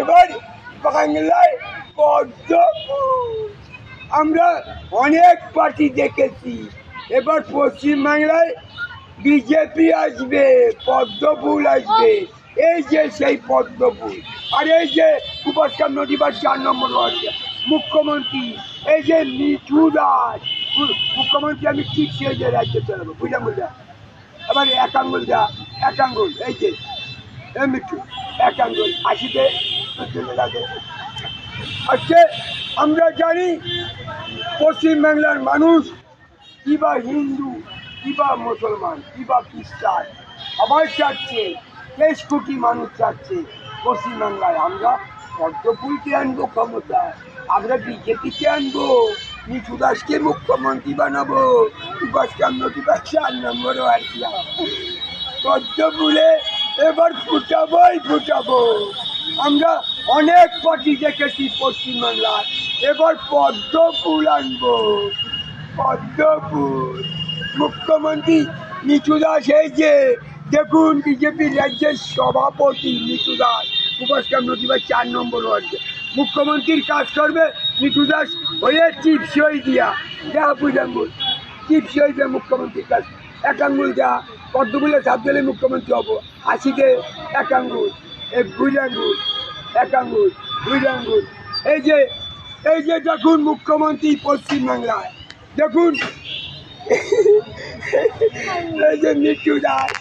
এবার বাংলায় পদ্মফুল। আমরা অনেক পার্টি দেখেছি, এবার পশ্চিমবাংলায় বিজেপি আসবে, পদ্মফুল আসবে। এই যে সেই পদ্মফুল। আর এই যে সুভাষচন্দ্র নদীবার 4 নম্বর ওয়ার্ডে মুখ্যমন্ত্রী, এই যে মিঠু দাস মুখ্যমন্ত্রী, আমি ঠিক সেই যে রাজ্যে চালাবো, বুঝলাম। এবার এক আঙ্গুল যা, এক আঙ্গুল, এই যে মিঠু এক আঙ্গুল আসিতে আজকে আমরা জানি পশ্চিমবাংলার মানুষ কিবা হিন্দু, কিবা মুসলমান, কিবা খ্রিস্টান, সবাই চাচ্ছে, 23 কোটি মানুষ চাচ্ছে পশ্চিমবাংলায় আমরা পদ্মফুলকে আনবো ক্ষমতায়, আমরা বিজেপিকে আনবো, মিঠু দাসকে মুখ্যমন্ত্রী বানাবো, সুভাষচন্দ্র 4 নম্বর আর কি পদ্মফুলে এবার ফুটাবো। আমরা অনেক পার্টি দেখেছি পশ্চিমবাংলায়, এবার পদ্মফুল আনবো, পদ্মফুল। মুখ্যমন্ত্রী মিঠু দাস, এই যে দেখুন বিজেপির রাজ্যের সভাপতি মিঠু দাস, সুভাষচন্দ্র 4 নম্বর ওয়ার্ডে মুখ্যমন্ত্রীর কাজ করবে মিঠু দাস হয়ে চিপসই দিয়া যা বুঝাঙ্গুল, চিপসই দিয়ে মুখ্যমন্ত্রীর কাজ। এক আঙ্গুল যা, পদ্মফুলে সাপ দিলে মুখ্যমন্ত্রী হবো, আসিতে এক আঙ্গুল, দুই আঙ্গুল, এক আঙ্গুল, দুই আঙ্গুল। এই যে দেখুন মুখ্যমন্ত্রী পশ্চিমবাংলায়, দেখুন এই যে মিঠু দাস,